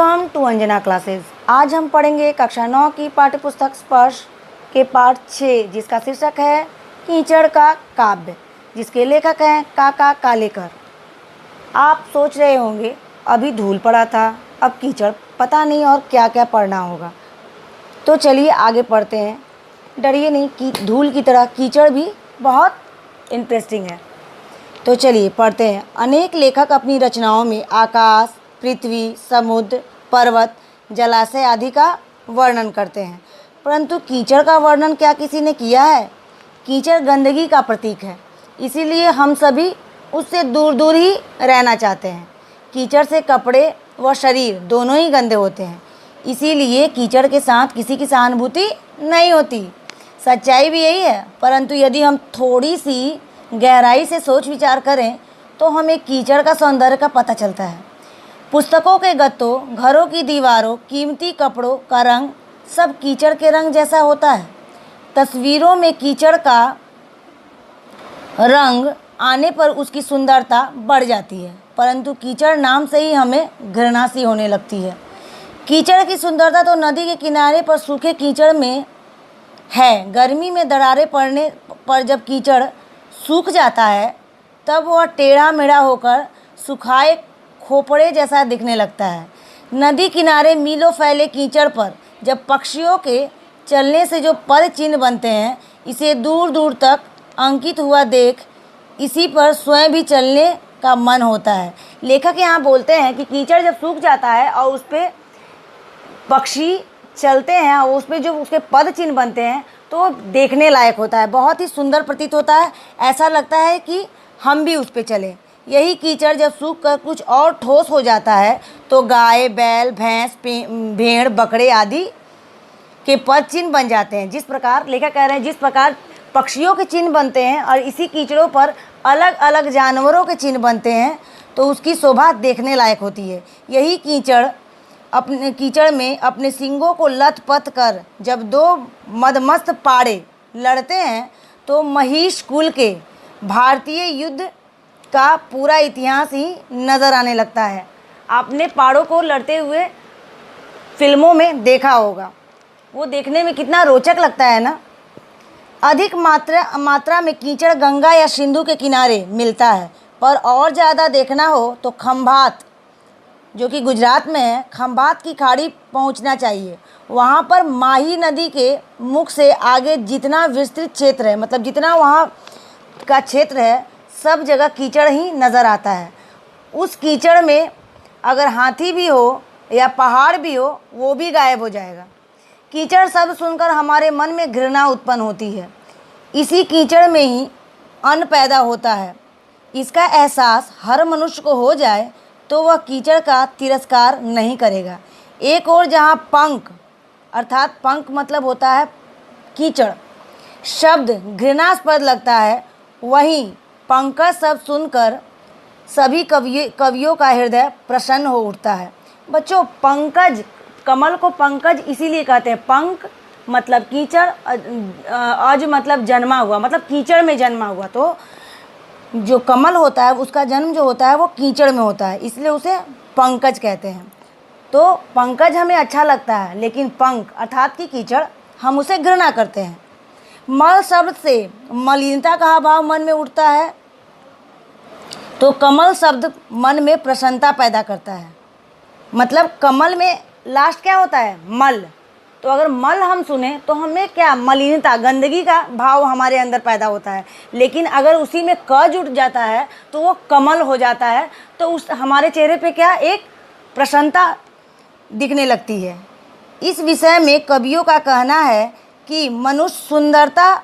Welcome to Anjana classes. आज हम पढ़ेंगे कक्षा 9 की पाठ्यपुस्तक स्पर्श के पाठ 6, जिसका शीर्षक है कीचड़ का काव्य, जिसके लेखक हैं काका कालेकर। आप सोच रहे होंगे अभी धूल पड़ा था, अब कीचड़, पता नहीं और क्या क्या पढ़ना होगा। तो चलिए आगे पढ़ते हैं। डरिए नहीं, कि धूल की तरह कीचड़ भी बहुत इंटरेस्टिंग है। तो चलिए पढ़ते हैं। अनेक लेखक अपनी रचनाओं में आकाश, पृथ्वी, समुद्र, पर्वत, जलाशय आदि का वर्णन करते हैं, परंतु कीचड़ का वर्णन क्या किसी ने किया है? कीचड़ गंदगी का प्रतीक है, इसीलिए हम सभी उससे दूर दूर ही रहना चाहते हैं। कीचड़ से कपड़े व शरीर दोनों ही गंदे होते हैं, इसीलिए कीचड़ के साथ किसी की सहानुभूति नहीं होती। सच्चाई भी यही है, परंतु यदि हम थोड़ी सी गहराई से सोच विचार करें तो हमें कीचड़ का सौंदर्य का पता चलता है। पुस्तकों के गत्तों, घरों की दीवारों, कीमती कपड़ों का रंग सब कीचड़ के रंग जैसा होता है। तस्वीरों में कीचड़ का रंग आने पर उसकी सुंदरता बढ़ जाती है, परंतु कीचड़ नाम से ही हमें घृणा सी होने लगती है। कीचड़ की सुंदरता तो नदी के किनारे पर सूखे कीचड़ में है। गर्मी में दरारें पड़ने पर जब कीचड़ सूख जाता है तब वह टेढ़ा मेढ़ा होकर सुखाए खोपड़े जैसा दिखने लगता है। नदी किनारे मीलों फैले कीचड़ पर जब पक्षियों के चलने से जो पद चिन्ह बनते हैं, इसे दूर दूर तक अंकित हुआ देख इसी पर स्वयं भी चलने का मन होता है। लेखक यहाँ बोलते हैं कि कीचड़ जब सूख जाता है और उस पर पक्षी चलते हैं और उस पर जो उसके पद चिन्ह बनते हैं तो देखने लायक होता है, बहुत ही सुंदर प्रतीत होता है। ऐसा लगता है कि हम भी उस पर चलें। यही कीचड़ जब सूख कर कुछ और ठोस हो जाता है तो गाय, बैल, भैंस, भेड़, बकरे आदि के पद चिन्ह बन जाते हैं। जिस प्रकार लेखक कह रहे हैं, जिस प्रकार पक्षियों के चिन्ह बनते हैं और इसी कीचड़ों पर अलग अलग जानवरों के चिन्ह बनते हैं तो उसकी शोभा देखने लायक होती है। यही कीचड़ में अपने सींगों को लथपथ कर जब दो मदमस्त पाड़े लड़ते हैं तो महिष कुल के भारतीय युद्ध का पूरा इतिहास ही नज़र आने लगता है। आपने पाड़ों को लड़ते हुए फिल्मों में देखा होगा, वो देखने में कितना रोचक लगता है ना। अधिक मात्रा में कीचड़ गंगा या सिंधु के किनारे मिलता है, पर और ज़्यादा देखना हो तो खंभात, जो कि गुजरात में है, खंभात की खाड़ी पहुंचना चाहिए। वहां पर माही नदी के मुख से आगे जितना विस्तृत क्षेत्र है, मतलब जितना वहां का क्षेत्र है, सब जगह कीचड़ ही नज़र आता है। उस कीचड़ में अगर हाथी भी हो या पहाड़ भी हो, वो भी गायब हो जाएगा। कीचड़ शब्द सुनकर हमारे मन में घृणा उत्पन्न होती है। इसी कीचड़ में ही अन्न पैदा होता है। इसका एहसास हर मनुष्य को हो जाए तो वह कीचड़ का तिरस्कार नहीं करेगा। एक और जहाँ पंख, अर्थात पंख मतलब होता है कीचड़, शब्द घृणास्पद लगता है, वहीं पंकज शब्द सुनकर सभी कवियों का हृदय प्रसन्न हो उठता है। बच्चों, पंकज, कमल को पंकज इसीलिए कहते हैं। पंख मतलब कीचड़, अज मतलब जन्मा हुआ, मतलब कीचड़ में जन्मा हुआ। तो जो कमल होता है उसका जन्म जो होता है वो कीचड़ में होता है, इसलिए उसे पंकज कहते हैं। तो पंकज हमें अच्छा लगता है, लेकिन पंख अर्थात कि कीचड़, हम उसे घृणा करते हैं। मल शब्द से मलिनता का भाव मन में उठता है, तो कमल शब्द मन में प्रसन्नता पैदा करता है। मतलब कमल में लास्ट क्या होता है? मल। तो अगर मल हम सुने तो हमें क्या, मलिनता, गंदगी का भाव हमारे अंदर पैदा होता है। लेकिन अगर उसी में क जुट जाता है तो वो कमल हो जाता है, तो उस हमारे चेहरे पे क्या, एक प्रसन्नता दिखने लगती है। इस विषय में कवियों का कहना है कि मनुष्य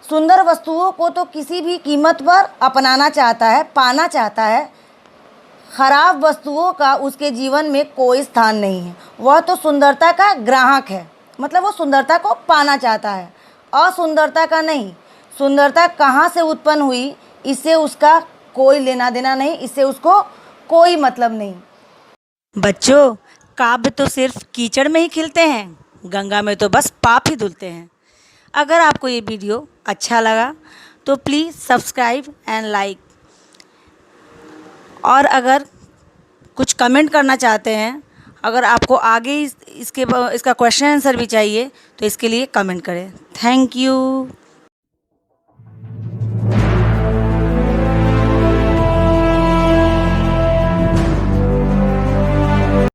सुंदर वस्तुओं को तो किसी भी कीमत पर अपनाना चाहता है, पाना चाहता है। खराब वस्तुओं का उसके जीवन में कोई स्थान नहीं है। वह तो सुंदरता का ग्राहक है, मतलब वो सुंदरता को पाना चाहता है, असुंदरता का नहीं। सुंदरता कहाँ से उत्पन्न हुई, इससे उसका कोई लेना देना नहीं, इससे उसको कोई मतलब नहीं। बच्चों, काव्य तो सिर्फ कीचड़ में ही खिलते हैं, गंगा में तो बस पाप ही धुलते हैं। अगर आपको ये वीडियो अच्छा लगा तो प्लीज़ सब्सक्राइब एंड लाइक, और अगर कुछ कमेंट करना चाहते हैं अगर आपको आगे इसका क्वेश्चन आंसर भी चाहिए तो इसके लिए कमेंट करें। Thank you.